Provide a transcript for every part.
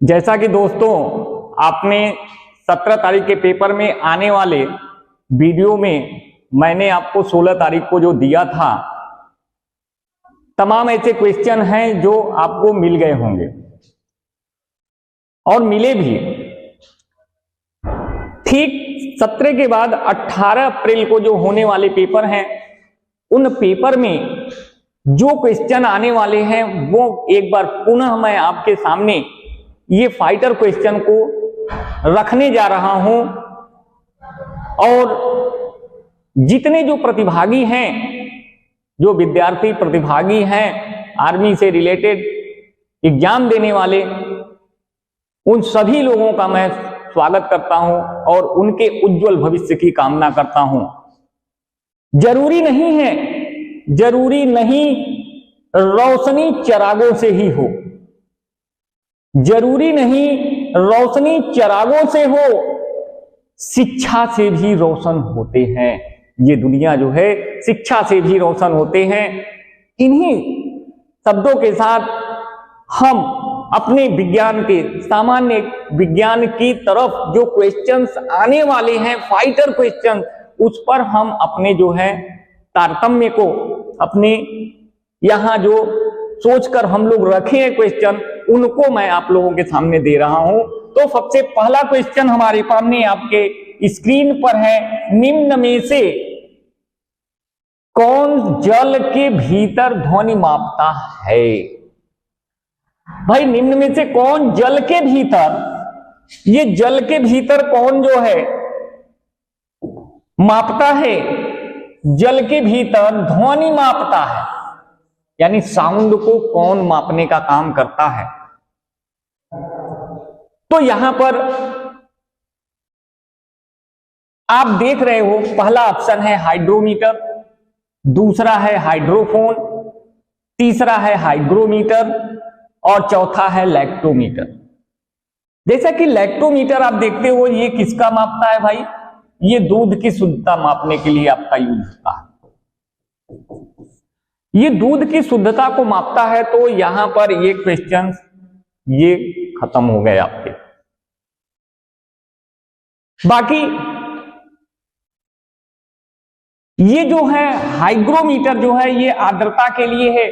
जैसा कि दोस्तों आपने 17 तारीख के पेपर में आने वाले वीडियो में मैंने आपको 16 तारीख को जो दिया था, तमाम ऐसे क्वेश्चन हैं जो आपको मिल गए होंगे और मिले भी। ठीक 17 के बाद 18 अप्रैल को जो होने वाले पेपर हैं, उन पेपर में जो क्वेश्चन आने वाले हैं वो एक बार पुनः मैं आपके सामने ये फाइटर क्वेश्चन को रखने जा रहा हूं। और जितने जो प्रतिभागी हैं, जो विद्यार्थी प्रतिभागी हैं आर्मी से रिलेटेड एग्जाम देने वाले, उन सभी लोगों का मैं स्वागत करता हूं और उनके उज्जवल भविष्य की कामना करता हूं। जरूरी नहीं रोशनी चिरागों से ही हो, जरूरी नहीं रोशनी चिरागों से हो, शिक्षा से भी रोशन होते हैं। ये दुनिया जो है शिक्षा से भी रोशन होते हैं। इन्हीं शब्दों के साथ हम अपने विज्ञान के सामान्य विज्ञान की तरफ जो क्वेश्चंस आने वाले हैं, फाइटर क्वेश्चन, उस पर हम अपने जो है तारतम्य को अपने यहां जो सोचकर हम लोग रखे हैं क्वेश्चन, उनको मैं आप लोगों के सामने दे रहा हूं। तो सबसे पहला क्वेश्चन हमारे सामने आपके स्क्रीन पर है, निम्न में से कौन जल के भीतर ध्वनि मापता है? भाई निम्न में से कौन जल के भीतर, ये जल के भीतर कौन जो है मापता है? जल के भीतर ध्वनि मापता है, यानी साउंड को कौन मापने का काम करता है? तो यहां पर आप देख रहे हो, पहला ऑप्शन है हाइड्रोमीटर, दूसरा है हाइड्रोफोन, तीसरा है हाइग्रोमीटर और चौथा है लैक्टोमीटर। जैसा कि लैक्टोमीटर आप देखते हो, ये किसका मापता है भाई? ये दूध की शुद्धता मापने के लिए आपका यूज होता है। ये दूध की शुद्धता को मापता है। तो यहां पर ये क्वेश्चन ये खत्म हो गए आपके। बाकी ये जो है हाइग्रोमीटर जो है ये आर्द्रता के लिए है,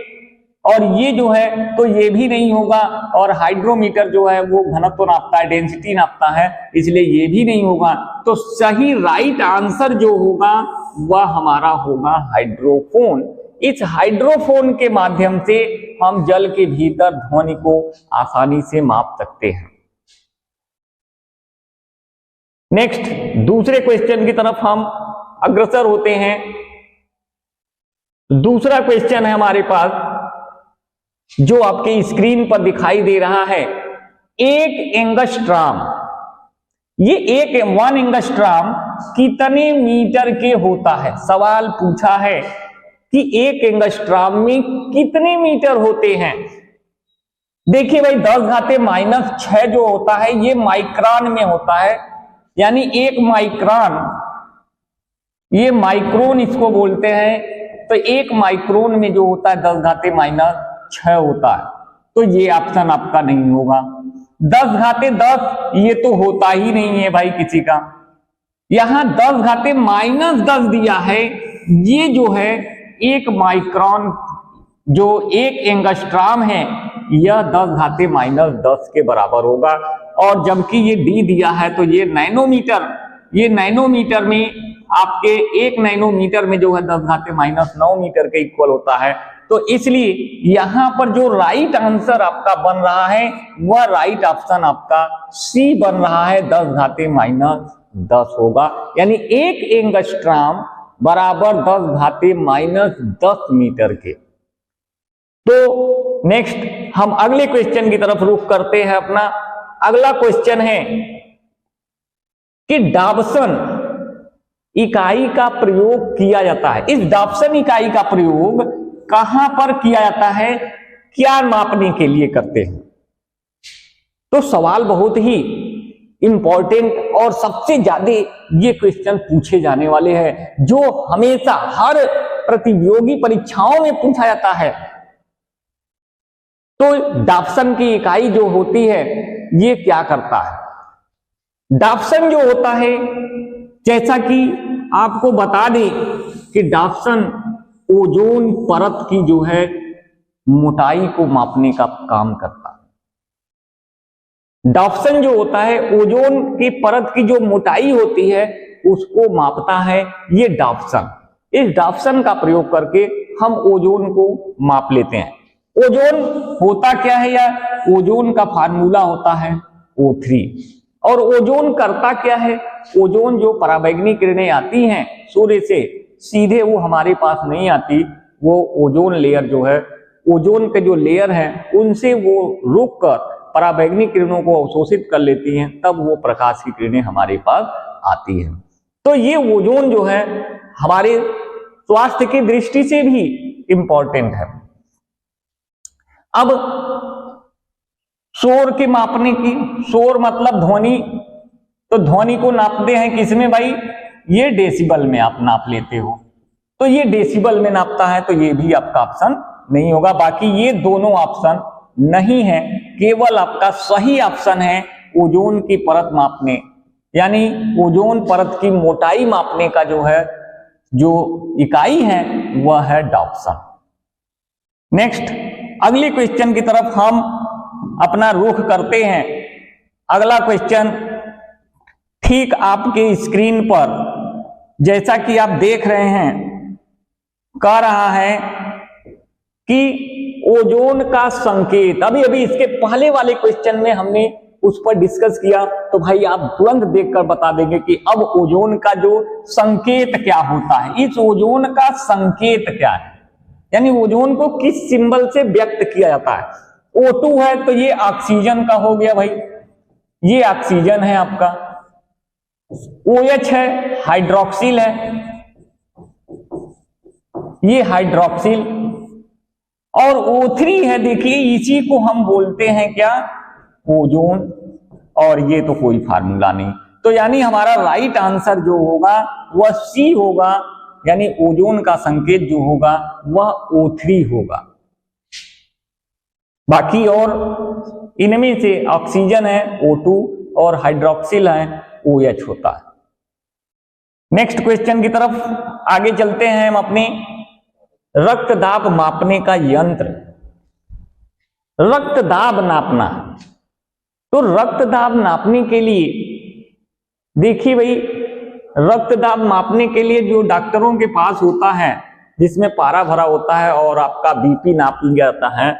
और ये जो है तो ये भी नहीं होगा। और हाइड्रोमीटर जो है वो घनत्व नापता है, डेंसिटी नापता है, इसलिए ये भी नहीं होगा। तो सही राइट आंसर जो होगा वह हमारा होगा हाइड्रोफोन। इस हाइड्रोफोन के माध्यम से हम जल के भीतर ध्वनि को आसानी से माप सकते हैं। नेक्स्ट दूसरे क्वेश्चन की तरफ हम अग्रसर होते हैं। दूसरा क्वेश्चन है हमारे पास जो आपके स्क्रीन पर दिखाई दे रहा है, एक एंगस्ट्राम। ये 1 एंगस्ट्राम कितने मीटर के होता है? सवाल पूछा है कि 1 एंगस्ट्राम में कितने मीटर होते हैं। देखिए भाई 10⁻⁻6 जो होता है ये माइक्रोन में होता है, यानी 1 माइक्रोन, ये माइक्रोन इसको बोलते हैं। तो 1 माइक्रोन में जो होता है 10⁻⁻6 होता है। तो ये ऑप्शन आपका नहीं होगा। 10⁻10 ये तो होता ही नहीं है भाई किसी का। यहां 10⁻−10 दिया है। ये जो है 1 माइक्रोन जो 1 एंगस्ट्राम है यह 10⁻−10 के बराबर होगा। और जबकि ये डी दिया है तो ये नैनोमीटर, ये नैनोमीटर में आपके 1 नैनोमीटर में जो है 10⁻9 मीटर के इक्वल होता है। तो इसलिए यहां पर जो राइट आंसर आपका बन रहा है वह राइट ऑप्शन आपका सी बन रहा है, 10⁻10 होगा। यानी 1 एंगस्ट्राम बराबर 10⁻−10 मीटर के। तो नेक्स्ट हम अगले क्वेश्चन की तरफ रुख करते हैं। अपना अगला क्वेश्चन है कि डाप्सन इकाई का प्रयोग किया जाता है। इस डाप्सन इकाई का प्रयोग कहां पर किया जाता है, क्या मापने के लिए करते हैं? तो सवाल बहुत ही इंपॉर्टेंट और सबसे ज्यादा ये क्वेश्चन पूछे जाने वाले हैं, जो हमेशा हर प्रतियोगी परीक्षाओं में पूछा जाता है। तो डाप्सन की इकाई जो होती है ये क्या करता है? डाप्सन जो होता है, जैसा कि आपको बता दें कि डाप्सन ओजोन परत की जो है मोटाई को मापने का काम करता है। डाप्सन जो होता है ओजोन की परत की जो मोटाई होती है उसको मापता है ये डाप्सन। इस डाप्सन का प्रयोग करके हम ओजोन को माप लेते हैं। ओजोन होता क्या है, या ओजोन का फार्मूला होता है O3। और ओजोन करता क्या है? ओजोन जो पराबैंगनी किरणें आती हैं सूर्य से सीधे वो हमारे पास नहीं आती, वो ओजोन लेयर जो है, ओजोन के जो लेयर है उनसे वो रुक कर पराबैंगनी किरणों को अवशोषित कर लेती हैं, तब वो प्रकाश की किरणें हमारे पास आती हैं। तो ये ओजोन जो है हमारे स्वास्थ्य की दृष्टि से भी इंपॉर्टेंट है। अब शोर के मापने की, शोर मतलब ध्वनि, तो ध्वनि को नापते हैं किसमें भाई? ये डेसिबल में आप नाप लेते हो, तो ये डेसिबल में नापता है, तो ये भी आपका ऑप्शन नहीं होगा। बाकी ये दोनों ऑप्शन नहीं है, केवल आपका सही ऑप्शन है ओजोन की परत मापने, यानी ओजोन परत की मोटाई मापने का जो है जो इकाई है वह है डाप्सन। नेक्स्ट अगले क्वेश्चन की तरफ हम अपना रुख करते हैं। अगला क्वेश्चन ठीक आपके स्क्रीन पर जैसा कि आप देख रहे हैं कह रहा है कि ओजोन का संकेत। अभी अभी इसके पहले वाले क्वेश्चन में हमने उस पर डिस्कस किया, तो भाई आप तुरंत देखकर बता देंगे कि अब ओजोन का जो संकेत क्या होता है, इस ओजोन का संकेत क्या है, यानी ओजोन को किस सिंबल से व्यक्त किया जाता है। O2 है तो ये ऑक्सीजन का हो गया भाई, ये ऑक्सीजन है आपका। OH है, हाइड्रोक्सिल है, ये हाइड्रोक्सिल। और O3 है, देखिए इसी को हम बोलते हैं क्या? ओजोन। और ये तो कोई फार्मूला नहीं, तो यानी हमारा राइट आंसर जो होगा वह C होगा, यानी ओजोन का संकेत जो होगा वह O3 होगा। बाकी और इनमें से ऑक्सीजन है O2 और हाइड्रोक्सिल है OH होता है। नेक्स्ट क्वेश्चन की तरफ आगे चलते हैं हम अपने रक्त दाब मापने का यंत्र। रक्त दाब नापना, तो रक्त दाब नापने के लिए देखिए भाई, रक्त दाब मापने के लिए जो डॉक्टरों के पास होता है जिसमें पारा भरा होता है और आपका बीपी नाप लिया जाता है,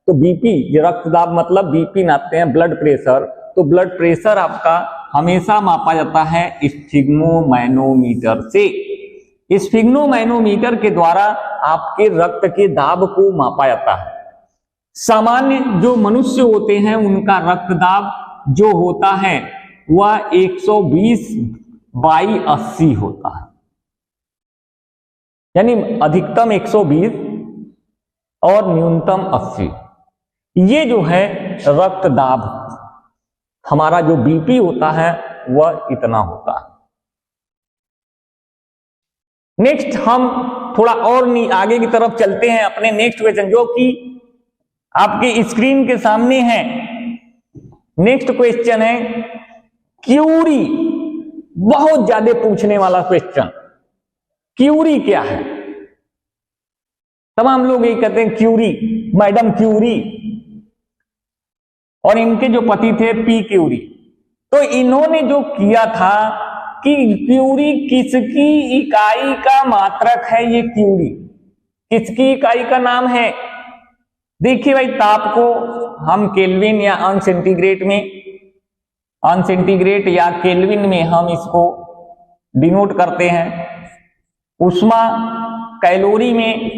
तो बीपी, ये रक्त दाब मतलब बीपी नापते हैं, ब्लड प्रेशर, तो ब्लड प्रेशर आपका हमेशा मापा जाता है स्फिग्मोमैनोमीटर से। स्फिग्मोमैनोमीटर के द्वारा आपके रक्त के दाब को मापा जाता है। सामान्य जो मनुष्य होते हैं उनका रक्त दाब जो होता है वह 120/80 होता है, यानी अधिकतम 120 और न्यूनतम 80। ये जो है रक्त दाब, हमारा जो बीपी होता है वह इतना होता है। नेक्स्ट हम थोड़ा और आगे की तरफ चलते हैं अपने नेक्स्ट क्वेश्चन जो कि आपके स्क्रीन के सामने है। नेक्स्ट क्वेश्चन है क्यूरी, बहुत ज्यादा पूछने वाला क्वेश्चन। क्यूरी क्या है? तमाम लोग यही कहते हैं क्यूरी, मैडम क्यूरी, और इनके जो पति थे पी क्यूरी। तो इन्होंने जो किया था कि क्यूरी किसकी इकाई का मात्रक है? ये क्यूरी किसकी इकाई का नाम है? देखिए भाई, ताप को हम केल्विन या अन सेंटीग्रेड में, अन सेंटीग्रेड या केल्विन में हम इसको डिनोट करते हैं। उष्मा कैलोरी में,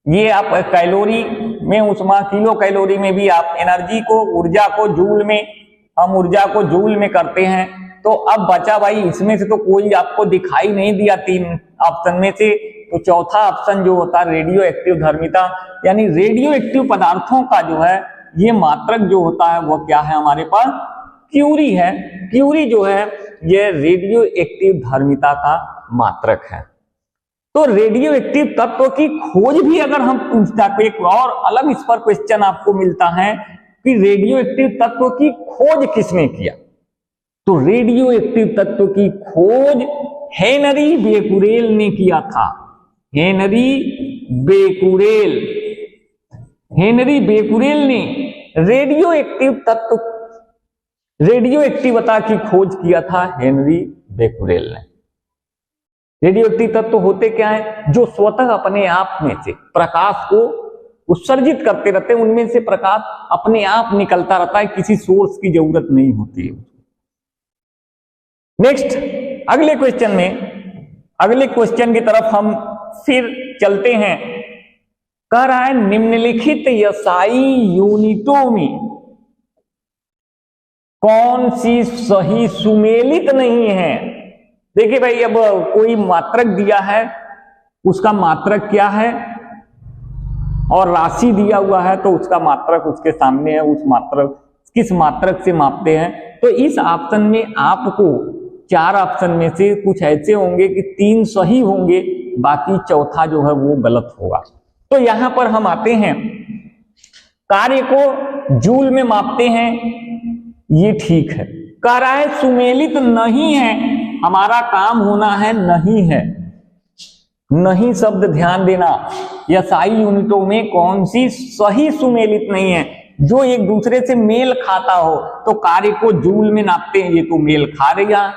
ये आप कैलोरी में उष्मा, किलो कैलोरी में भी आप एनर्जी को, ऊर्जा को जूल में, हम ऊर्जा को जूल में करते हैं। तो अब बचा भाई, इसमें से तो कोई आपको दिखाई नहीं दिया तीन ऑप्शन में से, तो चौथा ऑप्शन जो होता है रेडियो एक्टिव धर्मिता, यानी रेडियो एक्टिव पदार्थों का जो है ये मात्रक जो होता है वो क्या है हमारे पास? क्यूरी है। क्यूरी जो है ये रेडियो एक्टिव धर्मिता का मात्रक है। तो रेडियो एक्टिव तत्व की खोज भी अगर हम पूछता, एक और अलग इस पर क्वेश्चन आपको मिलता है कि रेडियो एक्टिव तत्व की खोज किसने किया? तो रेडियो एक्टिव तत्व की खोज हेनरी बेकुरेल ने किया था। हेनरी बेकुरेल ने रेडियो एक्टिविटी की खोज किया था। हेनरी बेकुरेल ने। रेडियो एक्टिव तत्व होते क्या है? जो स्वतः अपने आप में से प्रकाश को उत्सर्जित करते रहते हैं, उनमें से प्रकाश अपने आप निकलता रहता है, किसी सोर्स की जरूरत नहीं होती है। नेक्स्ट अगले क्वेश्चन की तरफ हम फिर चलते हैं। कह रहा है निम्नलिखित एसआई यूनिटों में कौन सी सही सुमेलित नहीं है? देखिए भाई, अब कोई मात्रक दिया है, उसका मात्रक क्या है और राशि दिया हुआ है तो उसका मात्रक उसके सामने है, उस मात्रक किस मात्रक से मापते हैं। तो इस ऑप्शन में आपको 4 ऑप्शन में से कुछ ऐसे होंगे कि 3 सही होंगे, बाकी चौथा जो है वो गलत होगा। तो यहां पर हम आते हैं, कार्य को जूल में मापते हैं, ये ठीक है। कह रहा है सुमेलित नहीं है, हमारा काम होना है नहीं है। नहीं शब्द ध्यान देना, एसआई यूनिटों में कौन सी सही सुमेलित नहीं है? जो एक दूसरे से मेल खाता हो तो कार्य को जूल में नापते हैं, ये तो मेल खा रहा।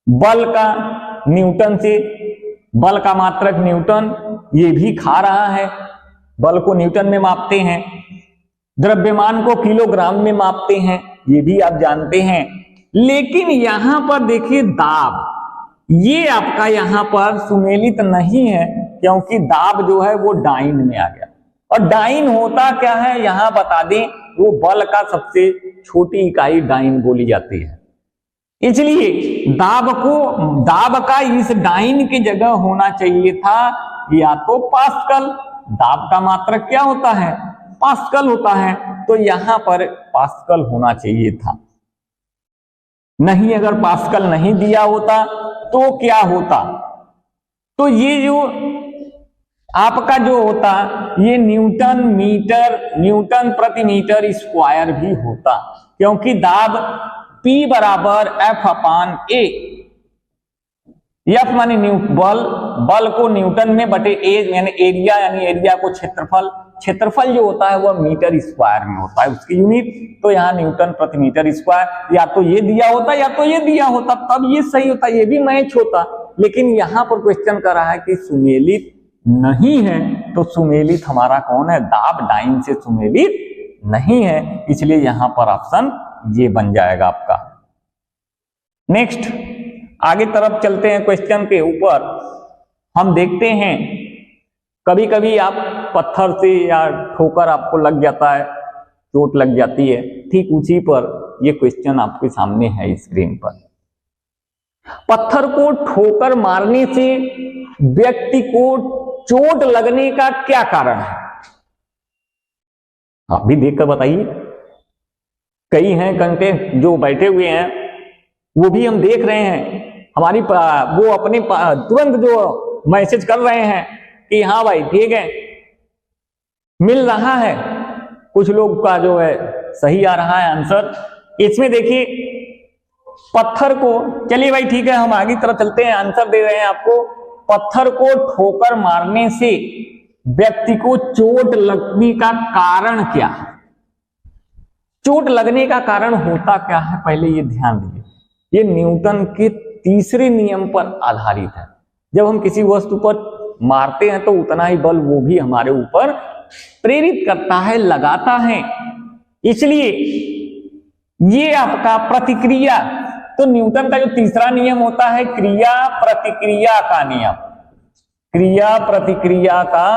बल का न्यूटन से, बल का मात्रक न्यूटन, ये भी खा रहा है, बल को न्यूटन में मापते हैं। द्रव्यमान को किलोग्राम में मापते हैं, ये भी आप जानते हैं। लेकिन यहां पर देखिए दाब, ये आपका यहां पर सुमेलित नहीं है, क्योंकि दाब जो है वो डाइन में आ गया। और डाइन होता क्या है यहां बता दें, वो बल का सबसे छोटी इकाई डाइन बोली जाती है। इसलिए दाब का इस डाइन की जगह होना चाहिए था या तो पास्कल। दाब का मात्रक क्या होता है? पास्कल होता है, तो यहां पर पास्कल होना चाहिए था। नहीं, अगर पास्कल नहीं दिया होता तो क्या होता? तो ये जो आपका जो होता, ये न्यूटन प्रति मीटर स्क्वायर भी होता, क्योंकि दाब P बराबर F/A। F माने बल को न्यूटन में बटे ए यानी एरिया, यानी एरिया को क्षेत्रफल जो होता है वह मीटर स्क्वायर में होता है उसकी यूनिट। तो यहाँ न्यूटन प्रति मीटर स्क्वायर, या तो ये दिया होता या तो ये दिया होता, तब ये सही होता, ये भी मैच होता। लेकिन यहां पर क्वेश्चन कर रहा है कि सुमेलित नहीं है, तो सुमेलित हमारा कौन है? दाब डाइन से सुमेलित नहीं है, इसलिए यहां पर ऑप्शन ये बन जाएगा आपका। नेक्स्ट आगे तरफ चलते हैं। क्वेश्चन के ऊपर हम देखते हैं, कभी कभी आप पत्थर से या ठोकर आपको लग जाता है, चोट लग जाती है, ठीक उसी पर ये क्वेश्चन आपके सामने है स्क्रीन पर। पत्थर को ठोकर मारने से व्यक्ति को चोट लगने का क्या कारण है? आप भी देखकर बताइए। कई हैं कंटेंट जो बैठे हुए हैं, वो भी हम देख रहे हैं, हमारी वो अपने तुरंत जो मैसेज कर रहे हैं कि हाँ भाई ठीक है, मिल रहा है। कुछ लोग का जो है सही आ रहा है आंसर। इसमें देखिए पत्थर को, चलिए भाई ठीक है, हम आगे तरफ चलते हैं, आंसर दे रहे हैं आपको। पत्थर को ठोकर मारने से व्यक्ति को चोट लगने का कारण क्या है? चोट लगने का कारण होता क्या है, पहले ये ध्यान दीजिए। ये न्यूटन के तीसरे नियम पर आधारित है। जब हम किसी वस्तु पर मारते हैं तो उतना ही बल वो भी हमारे ऊपर प्रेरित करता है, लगाता है। इसलिए ये आपका प्रतिक्रिया, तो न्यूटन का जो तीसरा नियम होता है क्रिया प्रतिक्रिया का नियम, क्रिया प्रतिक्रिया का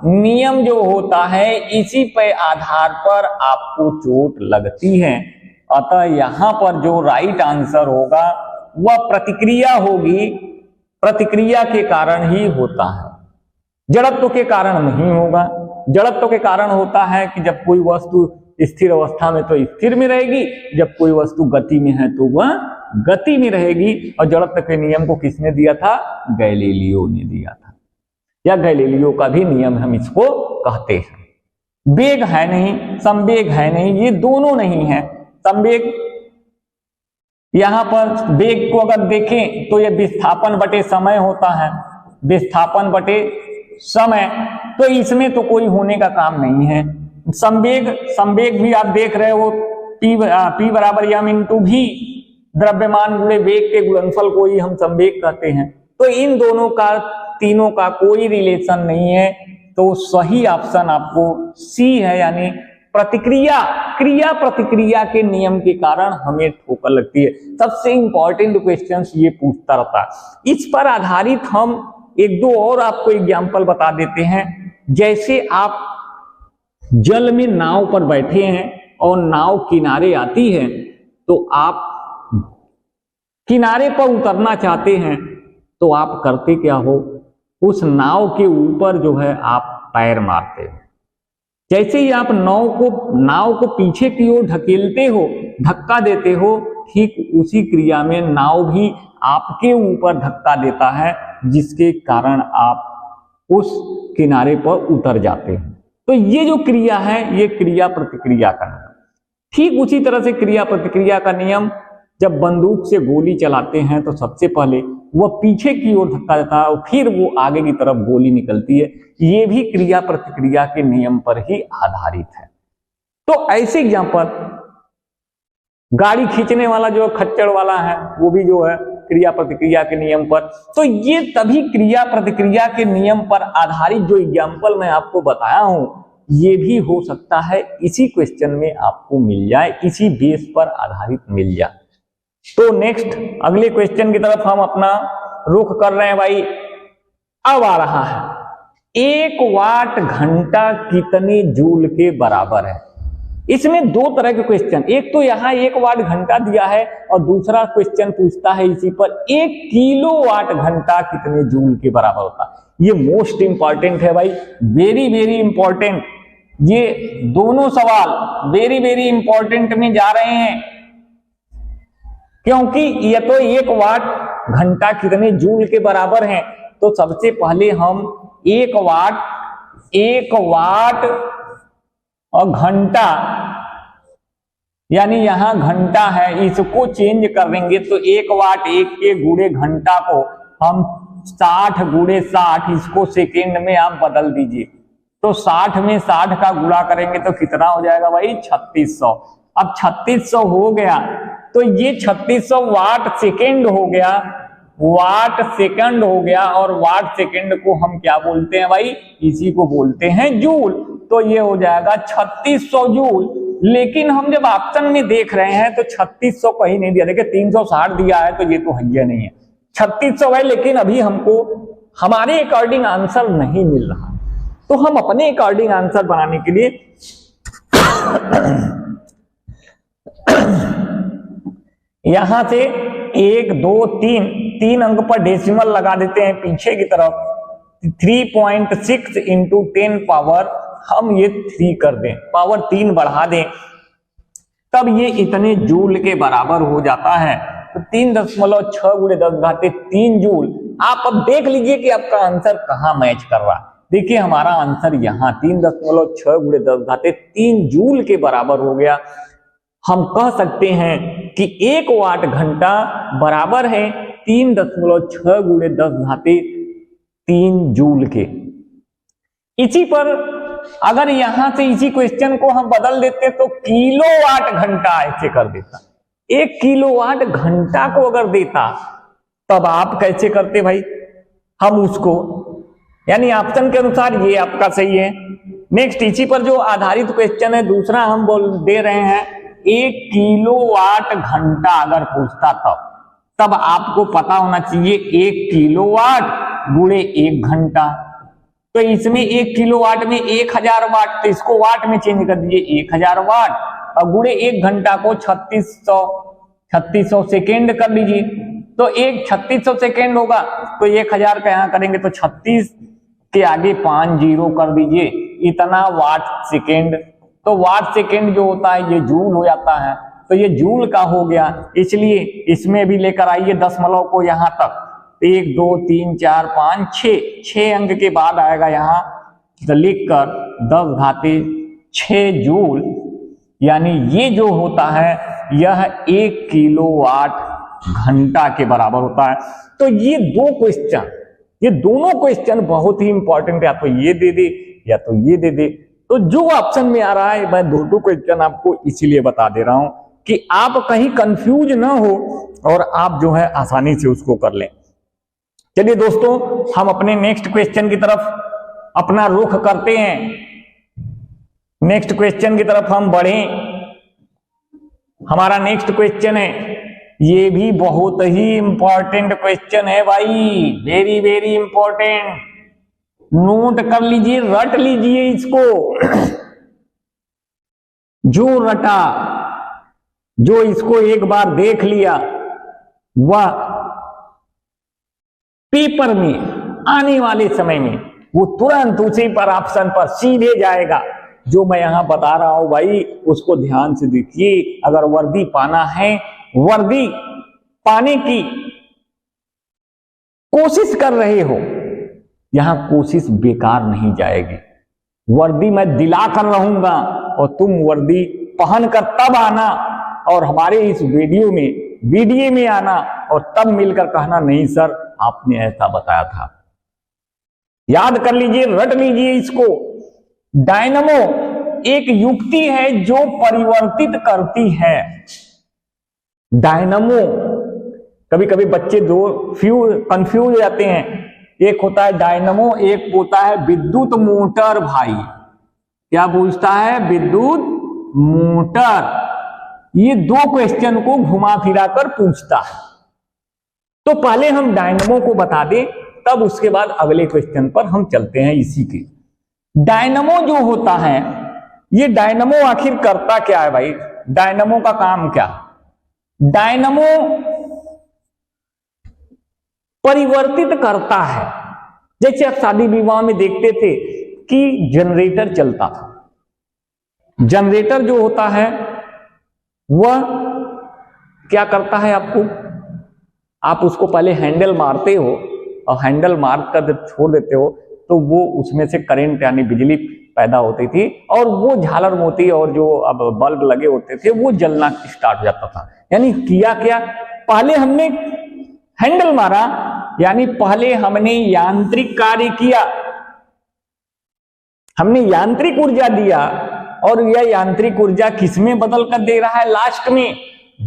नियम जो होता है, इसी पे आधार पर आपको चोट लगती है। अतः यहां पर जो राइट आंसर होगा वह प्रतिक्रिया होगी, प्रतिक्रिया के कारण ही होता है, जड़त्व के कारण नहीं होगा। जड़त्व के कारण होता है कि जब कोई वस्तु स्थिर अवस्था में तो स्थिर में रहेगी, जब कोई वस्तु गति में है तो वह गति में रहेगी। और जड़त्व के नियम को किसने दिया था? गैलीलियो ने दिया था, या गैलीलियो का भी नियम हम इसको कहते हैं। वेग है नहीं, संवेग है नहीं, ये दोनों नहीं है। संवेग, यहां पर वेग को अगर देखें तो ये विस्थापन बटे समय होता है, विस्थापन बटे समय, तो इसमें तो कोई होने का काम नहीं है। संवेग, संवेग भी आप देख रहे हो, P बराबर m इंटू भी, द्रव्यमान गुणे वेग के गुणनफल को ही हम संवेग कहते हैं। तो इन दोनों का, तीनों का कोई रिलेशन नहीं है। तो सही ऑप्शन आपको सी है, यानी प्रतिक्रिया, क्रिया प्रतिक्रिया के नियम के कारण हमें ठोकर लगती है। सबसे इंपॉर्टेंट क्वेश्चंस ये पूछता रहता है। इस पर आधारित हम एक दो और आपको एग्जाम्पल बता देते हैं। जैसे आप जल में नाव पर बैठे हैं और नाव किनारे आती है, तो आप किनारे पर उतरना चाहते हैं, तो आप करते क्या हो, उस नाव के ऊपर जो है आप पैर मारते हो। जैसे ही आप नाव को पीछे की ओर ढकेलते हो, धक्का देते हो, ठीक उसी क्रिया में नाव भी आपके ऊपर धक्का देता है, जिसके कारण आप उस किनारे पर उतर जाते हैं। तो ये जो क्रिया है, ये क्रिया प्रतिक्रिया का नियम। ठीक उसी तरह से क्रिया प्रतिक्रिया का नियम, जब बंदूक से गोली चलाते हैं तो सबसे पहले वह पीछे की ओर धक्का देता है और फिर वो आगे की तरफ गोली निकलती है। ये भी क्रिया प्रतिक्रिया के नियम पर ही आधारित है। तो ऐसे एग्जांपल, गाड़ी खींचने वाला जो खच्चर वाला है, वो भी जो है क्रिया प्रतिक्रिया के नियम पर। तो ये तभी क्रिया प्रतिक्रिया के नियम पर आधारित जो एग्जांपल मैं आपको बताया हूं, ये भी हो सकता है इसी क्वेश्चन में आपको मिल जाए, इसी बेस पर आधारित मिल जाए। तो नेक्स्ट अगले क्वेश्चन की तरफ हम अपना रुख कर रहे हैं भाई। अब आ रहा है, 1 वाट घंटा कितने जूल के बराबर है। इसमें दो तरह के क्वेश्चन, एक तो यहाँ 1 वाट घंटा दिया है और दूसरा क्वेश्चन पूछता है इसी पर 1 किलोवाट घंटा कितने जूल के बराबर होता है। ये मोस्ट इंपॉर्टेंट है भाई, वेरी वेरी इंपॉर्टेंट। ये दोनों सवाल वेरी वेरी इंपॉर्टेंट में जा रहे हैं, क्योंकि ये तो 1 वाट घंटा कितने जूल के बराबर है। तो सबसे पहले हम 1 वाट और घंटा, यानी यहां घंटा है, इसको चेंज कर देंगे। तो 1 वाट 1 के गुणे घंटा को हम 60 गुणे 60, इसको सेकेंड में आप बदल दीजिए। तो 60 में 60 का गुणा करेंगे तो कितना हो जाएगा भाई, 3600। अब 3600 हो गया तो ये 3600 वाट सेकेंड हो गया, वाट सेकंड हो गया। और वाट सेकंड को हम क्या बोलते हैं भाई, इसी को बोलते हैं जूल। तो ये हो जाएगा 3600 जूल। लेकिन हम जब ऑप्शन में देख रहे हैं तो 3600 कहीं नहीं दिया, देखिए 360 दिया है, तो ये तो है नहीं है, 3600 है। लेकिन अभी हमको हमारे अकॉर्डिंग आंसर नहीं मिल रहा, तो हम अपने अकॉर्डिंग आंसर बनाने के लिए यहां से 1 2 3 अंक पर डेसिमल लगा देते हैं पीछे की तरफ। 3.6 इंटू 10 पावर हम ये 3 कर दें, पावर 3 बढ़ा दें, तब ये इतने जूल के बराबर हो जाता है। तो 3.6 गुणे 10 घाते 3 जूल। आप अब देख लीजिए कि आपका आंसर कहां मैच कर रहा है। देखिए हमारा आंसर यहाँ 3.6 गुणे 10 घाते 3 जूल के बराबर हो गया। हम कह सकते हैं कि 1 वाट घंटा बराबर है 3.6 गुणे 10 घाते 3 जूल के। इसी पर अगर यहां से इसी क्वेश्चन को हम बदल देते तो किलोवाट घंटा ऐसे कर देता। 1 किलोवाट घंटा को अगर देता तब आप कैसे करते भाई, हम उसको, यानी ऑप्शन के अनुसार ये आपका सही है। नेक्स्ट इसी पर जो आधारित क्वेश्चन है दूसरा हम दे रहे हैं 1 किलोवाट घंटा अगर पूछता तब आपको पता होना चाहिए 1 किलोवाट गुणे 1 घंटा। तो इसमें 1 किलोवाट में 1000 वाट, तो इसको वाट में चेंज कर दीजिए 1000 वाट और गुणे 1 घंटा को 3600 सेकेंड कर लीजिए। तो 3600 सेकेंड होगा, तो 1000 का यहां करेंगे तो 36 के आगे 5 जीरो कर दीजिए, इतना वाट सेकेंड। तो वाट सेकेंड जो होता है ये जूल हो जाता है, तो ये जूल का हो गया। इसलिए इसमें भी लेकर आइए दशमलव को यहां तक, 1 2 3 4 5 6 अंक के बाद आएगा यहाँ, तो लिखकर 10 घाते 6 जूल, यानी ये जो होता है यह 1 किलोवाट घंटा के बराबर होता है। तो ये ये दोनों क्वेश्चन बहुत ही इंपॉर्टेंट है, या तो ये दे दे या तो ये दे दे। तो जो ऑप्शन में आ रहा है मैं दोनों क्वेश्चन आपको इसीलिए बता दे रहा हूं कि आप कहीं कंफ्यूज ना हो और आप जो है आसानी से उसको कर लें। चलिए दोस्तों, हम अपने नेक्स्ट क्वेश्चन की तरफ अपना रुख करते हैं। नेक्स्ट क्वेश्चन की तरफ हम बढ़ें। हमारा नेक्स्ट क्वेश्चन है, ये भी बहुत ही इंपॉर्टेंट क्वेश्चन है भाई, वेरी वेरी इंपॉर्टेंट। नोट कर लीजिए, रट लीजिए इसको। जो रटा, जो इसको एक बार देख लिया, वह पेपर में आने वाले समय में वो तुरंत उसी पर ऑप्शन पर सीधे जाएगा। जो मैं यहां बता रहा हूं भाई, उसको ध्यान से देखिए। अगर वर्दी पाना है, वर्दी पाने की कोशिश कर रहे हो, यहां कोशिश बेकार नहीं जाएगी। वर्दी मैं दिला कर रहूंगा और तुम वर्दी पहनकर तब आना और हमारे इस वीडियो में आना और तब मिलकर कहना नहीं सर आपने ऐसा बताया था। याद कर लीजिए, रट लीजिए इसको। डायनमो एक युक्ति है जो परिवर्तित करती है। डायनमो, कभी कभी बच्चे कंफ्यूज हो जाते हैं। एक होता है डायनमो, एक होता है विद्युत मोटर। भाई क्या पूछता है? विद्युत मोटर। ये दो क्वेश्चन को घुमा फिरा कर पूछता है। तो पहले हम डायनमो को बता दें, तब उसके बाद अगले क्वेश्चन पर हम चलते हैं इसी के। डायनमो जो होता है, ये डायनमो आखिर करता क्या है भाई? डायनमो का काम क्या? डायनमो परिवर्तित करता है। जैसे आप शादी विवाह में देखते थे कि जनरेटर चलता था। जनरेटर जो होता है वह क्या करता है? आप उसको पहले हैंडल मारते हो और हैंडल मार कर जब छोड़ देते हो तो वो उसमें से करंट यानी बिजली पैदा होती थी और वो झालर मोती और जो अब बल्ब लगे होते थे वो जलना स्टार्ट हो जाता था। यानी किया क्या? पहले हमने हैंडल मारा, यानी पहले हमने यांत्रिक कार्य किया, हमने यांत्रिक ऊर्जा दिया और यह यांत्रिक ऊर्जा किसमें बदल कर दे रहा है? लास्ट में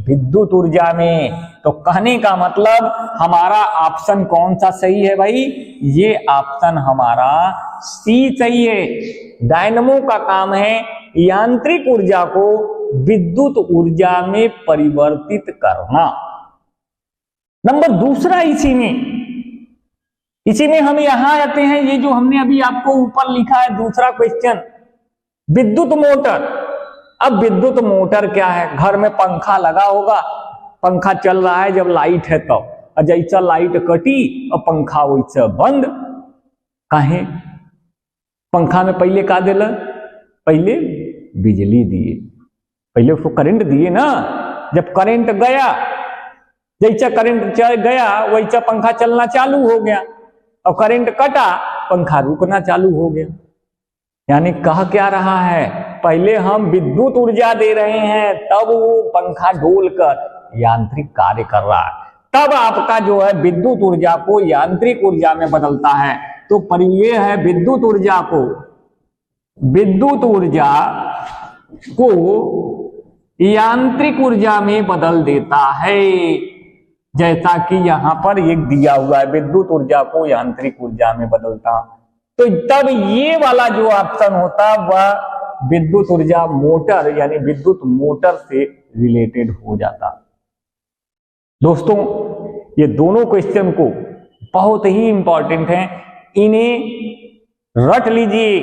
विद्युत ऊर्जा में। तो कहने का मतलब हमारा ऑप्शन कौन सा सही है भाई? ये ऑप्शन हमारा सी सही है। डायनमो का काम है यांत्रिक ऊर्जा को विद्युत ऊर्जा में परिवर्तित करना। नंबर दूसरा, इसी में हम यहां आते हैं। ये जो हमने अभी आपको ऊपर लिखा है दूसरा क्वेश्चन, विद्युत मोटर। अब विद्युत मोटर क्या है? घर में पंखा लगा होगा, पंखा चल रहा है जब लाइट है तब, और जैसा लाइट कटी और पंखा वैसा बंद। काहे? पंखा में पहले का दिला? पहले बिजली दिए, पहले उसको करंट दिए ना। जब करंट गया, जैसा करंट गया वैसा पंखा चलना चालू हो गया, और करंट कटा पंखा रुकना चालू हो गया। यानी कह क्या रहा है? पहले हम विद्युत ऊर्जा दे रहे हैं, तब वो पंखा डोलकर यांत्रिक कार्य कर रहा है, तब आपका जो है विद्युत ऊर्जा को यांत्रिक ऊर्जा में बदलता है। तो पर ये है विद्युत ऊर्जा को यांत्रिक ऊर्जा में बदल देता है। जैसा कि यहां पर एक दिया हुआ है, विद्युत ऊर्जा को यांत्रिक ऊर्जा में बदलता। तो तब ये वाला जो ऑप्शन होता वह विद्युत ऊर्जा मोटर यानी विद्युत मोटर से रिलेटेड हो जाता। दोस्तों, ये दोनों क्वेश्चन को बहुत ही इंपॉर्टेंट हैं, इन्हें रट लीजिए,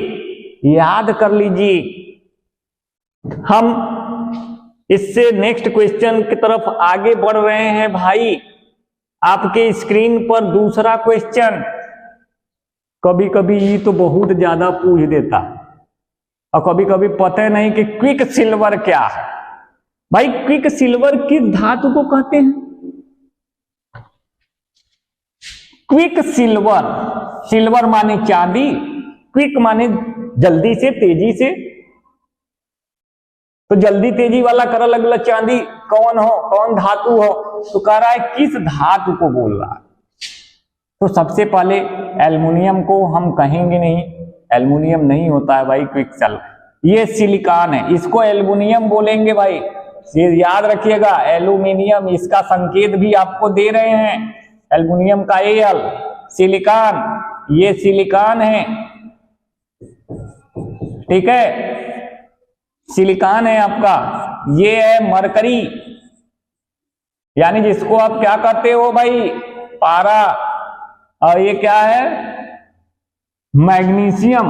याद कर लीजिए। हम इससे नेक्स्ट क्वेश्चन की तरफ आगे बढ़ रहे हैं भाई। आपके स्क्रीन पर दूसरा क्वेश्चन, कभी कभी ये तो बहुत ज्यादा पूछ देता और कभी कभी पता नहीं कि क्विक सिल्वर क्या है। भाई क्विक सिल्वर किस धातु को कहते हैं? क्विक सिल्वर, सिल्वर माने चांदी, क्विक माने जल्दी से, तेजी से, तो जल्दी तेजी वाला कर लगला चांदी कौन हो, कौन धातु हो, तो कह रहा है किस धातु को बोल रहा है। तो सबसे पहले एल्युमिनियम को हम कहेंगे नहीं, एल्युमिनियम नहीं होता है भाई क्विकसिल्वर, ये सिलिकॉन है, इसको एल्युमिनियम बोलेंगे भाई, ये याद रखिएगा। एल्युमिनियम इसका संकेत भी आपको दे रहे हैं, एल्युमिनियम का एल, सिलिकॉन ये सिलिकॉन है, ठीक है, सिलिकॉन है आपका। ये है मरकरी, यानी जिसको आप क्या करते हो भाई, पारा। और ये क्या है, मैग्नीशियम,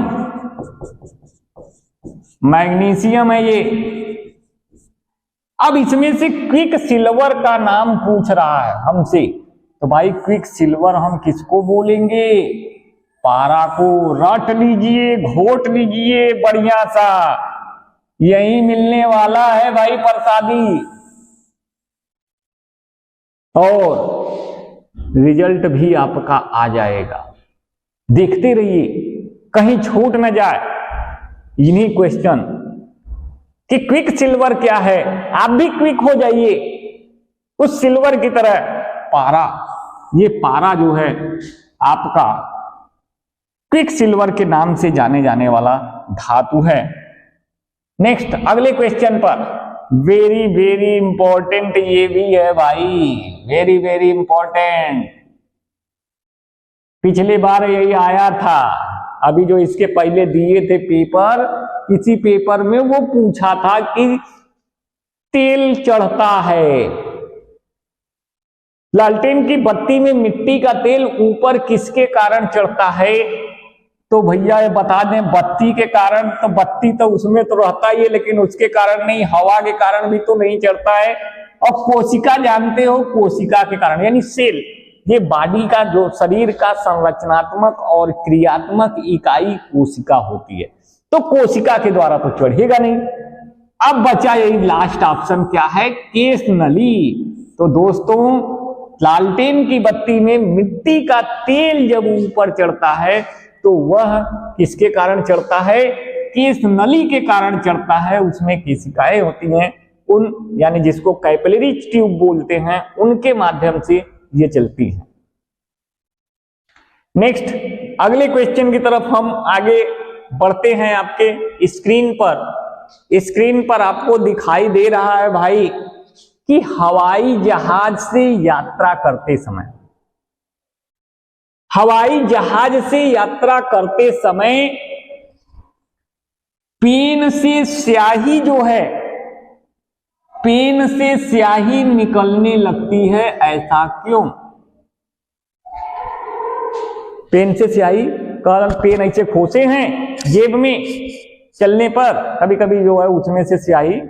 मैग्नीशियम है ये। अब इसमें से क्विक सिल्वर का नाम पूछ रहा है हमसे, तो भाई क्विक सिल्वर हम किसको बोलेंगे, पारा को। रट लीजिए, घोट लीजिए बढ़िया सा, यही मिलने वाला है भाई प्रसादी, और रिजल्ट भी आपका आ जाएगा। देखते रहिए कहीं छूट न जाए इन्हीं क्वेश्चन कि क्विक सिल्वर क्या है, आप भी क्विक हो जाइए उस सिल्वर की तरह। पारा, ये पारा जो है आपका क्विक सिल्वर के नाम से जाने जाने वाला धातु है। नेक्स्ट अगले क्वेश्चन पर, वेरी वेरी इंपॉर्टेंट ये भी है भाई, वेरी वेरी इंपॉर्टेंट। पिछले बार यही आया था, अभी जो इसके पहले दिए थे पेपर, इसी पेपर में वो पूछा था कि तेल चढ़ता है, लालटेन की बत्ती में मिट्टी का तेल ऊपर किसके कारण चढ़ता है। तो भैया ये बता दें, बत्ती के कारण, तो बत्ती तो उसमें तो रहता ही है, लेकिन उसके कारण नहीं, हवा के कारण भी तो नहीं चढ़ता है। और कोशिका जानते हो, कोशिका के कारण, यानी सेल, ये बॉडी का जो शरीर का संरचनात्मक और क्रियात्मक इकाई कोशिका होती है, तो कोशिका के द्वारा तो चढ़ेगा नहीं। अब बचा यही लास्ट ऑप्शन, क्या है, केश नली। तो दोस्तों लालटेन की बत्ती में मिट्टी का तेल जब ऊपर चढ़ता है तो वह किसके कारण चढ़ता है, केश नली के कारण चढ़ता है। उसमें केशिकाएं होती हैं, उन यानी जिसको कैपिलरी ट्यूब बोलते हैं, उनके माध्यम से ये चलती है। नेक्स्ट अगले क्वेश्चन की तरफ हम आगे बढ़ते हैं। आपके स्क्रीन पर आपको दिखाई दे रहा है भाई कि हवाई जहाज से यात्रा करते समय, हवाई जहाज से यात्रा करते समय पेन से स्याही जो है, पेन से स्याही निकलने लगती है, ऐसा क्यों। पेन से स्याही, कारण पेन ऐसे खोसे हैं जेब में चलने पर, कभी कभी जो है उसमें से स्याही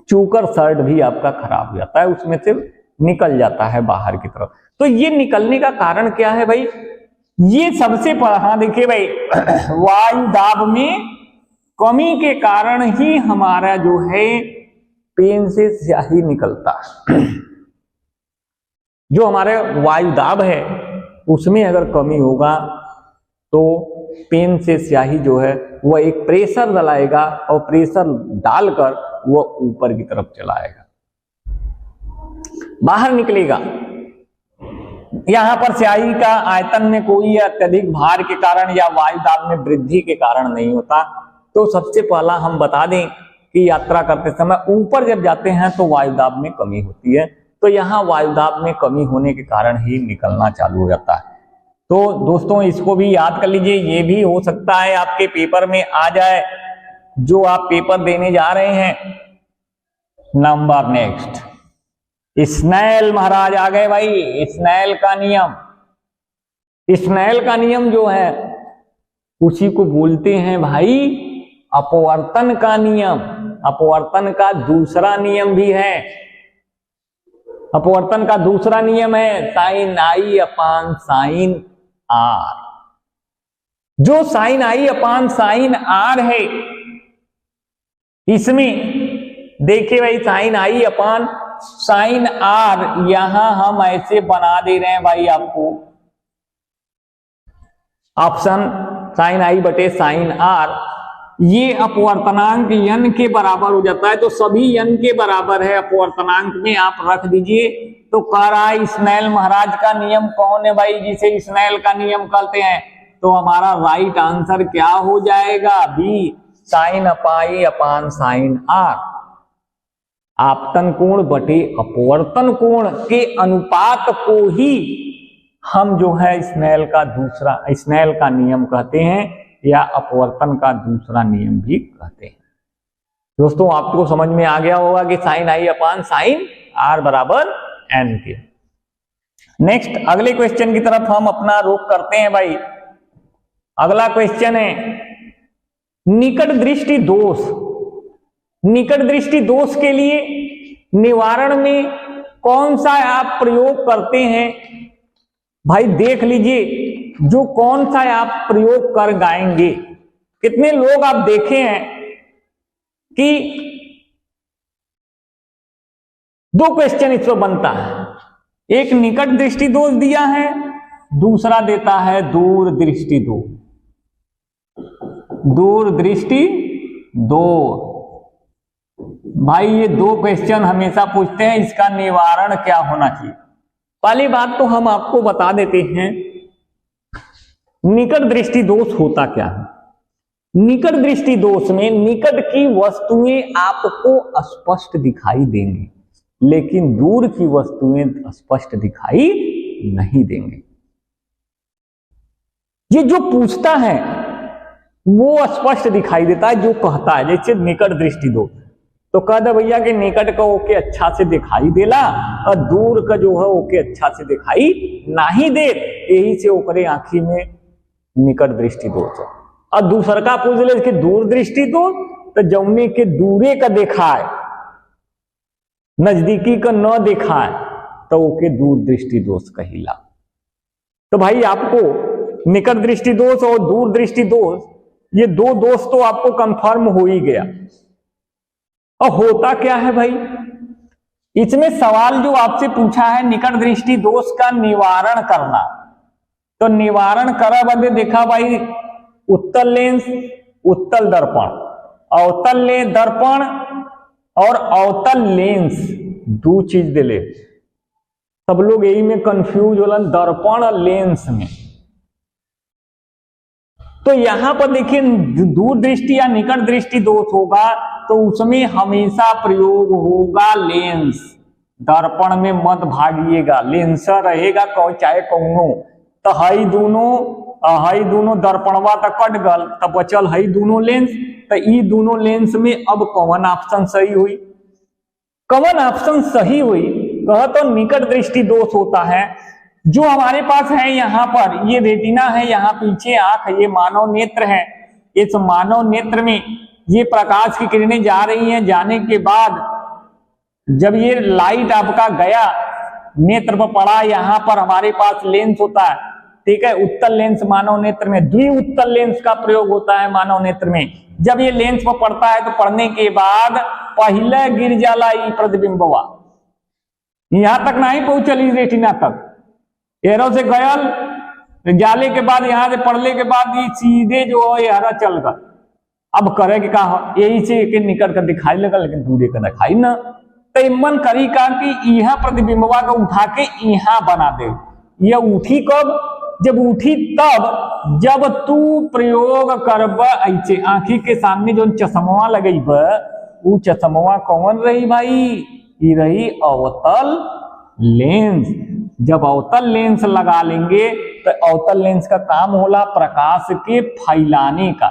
चूकर शर्ट भी आपका खराब हो जाता है, उसमें से निकल जाता है बाहर की तरफ। तो ये निकलने का कारण क्या है भाई, ये सबसे हाँ देखिए भाई, वायु दाब में कमी के कारण ही हमारा जो है पेन से स्याही निकलता है। जो हमारे वायु दाब है उसमें अगर कमी होगा तो पेन से स्याही जो है वह एक प्रेशर डलाएगा, और प्रेशर डालकर वह ऊपर की तरफ चलाएगा, बाहर निकलेगा। यहां पर स्याही का आयतन में कोई अत्यधिक भार के कारण या वायु दाब में वृद्धि के कारण नहीं होता। तो सबसे पहला हम बता दें कि यात्रा करते समय ऊपर जब जाते हैं तो वायु दाब में कमी होती है, तो यहाँ वायु दाब में कमी होने के कारण ही निकलना चालू हो जाता है। तो दोस्तों इसको भी याद कर लीजिए, ये भी हो सकता है आपके पेपर में आ जाए, जो आप पेपर देने जा रहे हैं। नंबर नेक्स्ट, स्नेल महाराज आ गए भाई। स्नेल का नियम, स्नेल का नियम जो है उसी को बोलते हैं भाई अपवर्तन का नियम। अपवर्तन का दूसरा नियम भी है, अपवर्तन का दूसरा नियम है साइन आई अपान साइन आर। जो साइन आई अपान साइन आर है, इसमें देखिए भाई साइन आई अपान साइन आर, यहां हम ऐसे बना दे रहे हैं भाई आपको ऑप्शन साइन आई बटे साइन आर। ये अपवर्तनांक n के बराबर हो जाता है, तो सभी n के बराबर है अपवर्तनांक में आप रख दीजिए। तो कह रहा है स्नेल महाराज का नियम कौन है भाई, जिसे स्नेल का नियम कहते हैं। तो हमारा राइट आंसर क्या हो जाएगा, B, sine pi upon sine R. आपतन कोण बटे अपवर्तन कोण के अनुपात को ही हम जो है स्नेल का नियम कहते हैं, या अपवर्तन का दूसरा नियम भी कहते हैं। दोस्तों आपको समझ में आ गया होगा कि साइन आई अपान साइन आर बराबर एन के। नेक्स्ट अगले क्वेश्चन की तरफ हम अपना रुख करते हैं भाई। अगला क्वेश्चन है निकट दृष्टि दोष। निकट दृष्टि दोष के लिए निवारण में कौन सा आप प्रयोग करते हैं भाई, देख लीजिए जो कौन सा आप प्रयोग कर गाएंगे। कितने लोग आप देखे हैं कि दो क्वेश्चन इस पर बनता है, एक निकट दृष्टि दोष दिया है, दूसरा देता है दूर दृष्टि दोष। दूर दृष्टि दोष भाई, ये दो क्वेश्चन हमेशा पूछते हैं, इसका निवारण क्या होना चाहिए। पहली बात तो हम आपको बता देते हैं निकट दृष्टि दोष होता क्या है। निकट दृष्टि दोष में निकट की वस्तुएं आपको स्पष्ट दिखाई देंगी, लेकिन दूर की वस्तुएं स्पष्ट दिखाई नहीं देंगे। ये जो पूछता है वो स्पष्ट दिखाई देता है, जो कहता है। जैसे निकट दृष्टि दोष तो कह दे भैया कि निकट का ओके अच्छा से दिखाई देला और दूर का जो है ओके अच्छा से दिखाई नहीं दे, यही से ओकरे आंखी में निकट दृष्टि दोष है। और दूसर का पूछ ले कि दूर दृष्टि दोष, तो जौने के दूरे का देखा है, नजदीकी का न देखा है, तो ओके दूर दृष्टि दोष कहिला। तो भाई आपको निकट दृष्टि दोष और दूर दृष्टि दोष, ये दो दोष तो आपको कंफर्म हो ही गया। और होता क्या है भाई, इसमें सवाल जो आपसे पूछा है निकट दृष्टि दोष का निवारण करना, तो निवारण करा बदे देखा भाई उत्तल लेंस, उत्तल दर्पण, अवतल ले दर्पण और अवतल लेंस, दो चीज दे ले। सब लोग यही में कंफ्यूज होलन दर्पण और लेंस में। तो यहां पर देखिए दूर दृष्टि या निकट दृष्टि दोष होगा तो उसमें हमेशा प्रयोग होगा लेंस। दर्पण में मत भागिएगा, लेंस रहेगा चाहे कौनो। तो हई दोनों दर्पणवा तक कट गल, तब बचल हई दोनों लेंस। तो ई दोनों लेंस में अब कौन ऑप्शन सही हुई, कौन ऑप्शन सही हुई कह तो निकट दृष्टि दोष होता है। जो हमारे पास है यहाँ पर ये रेटिना है, यहाँ पीछे आंख, ये मानव नेत्र है। इस मानव नेत्र में ये प्रकाश की किरणें जा रही हैं, जाने के बाद जब ये लाइट आपका गया नेत्र पर पड़ा, यहाँ पर हमारे पास लेंस होता है, ठीक है। उत्तल लेंस मानव नेत्र में, द्विउत्तल लेंस का प्रयोग होता है मानव नेत्र में। जब ये लेंस पर पड़ता है तो पड़ने के बाद पहले गिर जाला ई प्रतिबिंबवा, यहां तक नहीं पहुंचली रेटिना तक, एरो से गयल जाले के बाद यहां से पड़ने के बाद ये सीधे जो है हरा चल गया। अब करे कि कहा यही से के निकट कर दिखाई लगा, लेकिन दूरे का दिखाई ना। तो मन करी का कि यहां प्रतिबिंबवा को उठा के यहां बना दे। यह उठी कब, जब उठी तब जब तू प्रयोग करब ऐसे आंखी के सामने जो चश्मा लगेब, वो चश्मा कौन रही भाई, ये रही अवतल लेंस। जब अवतल लेंस लगा लेंगे तो अवतल लेंस का काम होला प्रकाश के फैलाने का।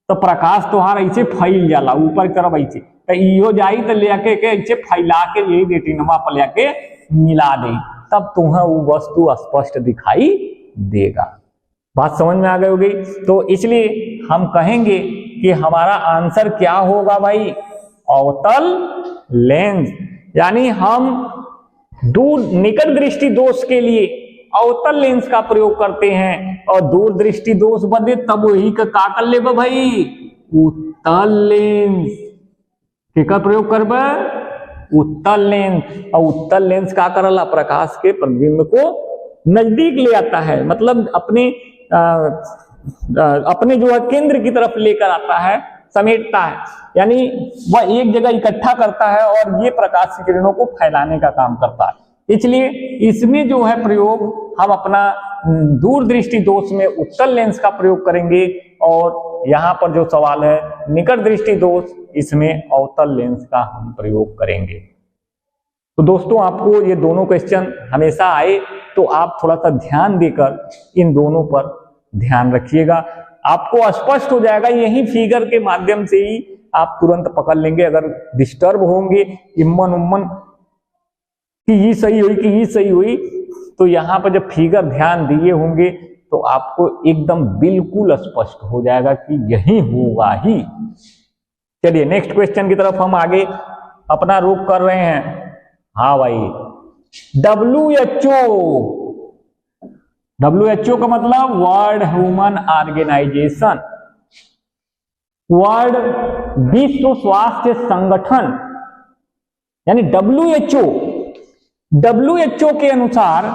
तो प्रकाश तोहार ऐसे फैल जाला ऊपर की तरफ ऐसे, तो इहो जाई तो लेके के ऐसे फैला के यही रेटिनवा पर लेके मिला दे, तब तुम्हें वो वस्तु स्पष्ट दिखाई देगा। बात समझ में आ गई होगी। तो इसलिए हम कहेंगे कि हमारा आंसर क्या होगा भाई, अवतल लेंस। यानी हम दूर निकट दृष्टि दोष के लिए अवतल लेंस का प्रयोग करते हैं, और दूर दृष्टि दोष बदे तब वही का कर ले भाई, उत्तल लेंस के का प्रयोग करब, उत्तल लेंस। और उत्तल लेंस का करला, प्रकाश के प्रतिबिंब को नजदीक ले आता है, मतलब अपने अपने जो है केंद्र की तरफ लेकर आता है, समेटता है, यानी वह एक जगह इकट्ठा करता है और ये प्रकाश की किरणों को फैलाने का काम करता है। इसलिए इसमें जो है प्रयोग हम अपना दूरदृष्टि दोष में उत्तल लेंस का प्रयोग करेंगे, और यहाँ पर जो सवाल है निकट दृष्टि दोष, इसमें अवतल लेंस का हम प्रयोग करेंगे। तो दोस्तों आपको ये दोनों क्वेश्चन हमेशा आए तो आप थोड़ा सा ध्यान देकर इन दोनों पर ध्यान रखिएगा, आपको स्पष्ट हो जाएगा। यही फिगर के माध्यम से ही आप तुरंत पकड़ लेंगे। अगर डिस्टर्ब होंगे इम्मन उम्मन कि ये सही हुई कि ये सही हुई, तो यहाँ पर जब फिगर ध्यान दिए होंगे तो आपको एकदम बिल्कुल स्पष्ट हो जाएगा कि यही होगा ही। चलिए नेक्स्ट क्वेश्चन की तरफ हम आगे अपना रुख कर रहे हैं। हाँ भाई, WHO का मतलब वर्ल्ड ह्यूमन ऑर्गेनाइजेशन, वर्ल्ड विश्व स्वास्थ्य संगठन, यानी WHO के अनुसार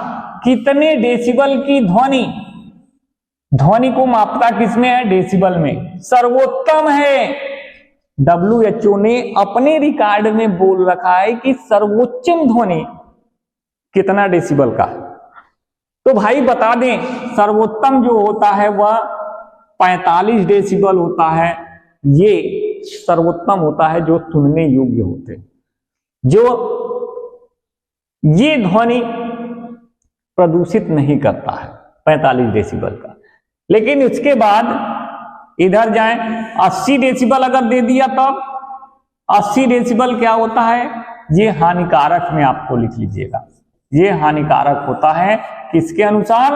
कितने डेसिबल की ध्वनि को मापता किसमें है? डेसिबल में। सर्वोत्तम है। WHO ने अपने रिकॉर्ड में बोल रखा है कि सर्वोच्चम ध्वनि कितना डेसिबल का। तो भाई बता दें, सर्वोत्तम जो होता है वह 45 डेसिबल होता है। ये सर्वोत्तम होता है जो सुनने योग्य होते हैं, जो ये ध्वनि प्रदूषित नहीं करता है, 45 डेसिबल का। लेकिन इसके बाद इधर जाएं, 80 डेसिबल अगर दे दिया तब 80 डेसिबल क्या होता है? ये हानिकारक में आपको लिख लीजिएगा, ये हानिकारक होता है। किसके अनुसार?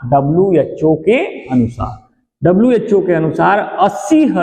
WHO के अनुसार। WHO के अनुसार 80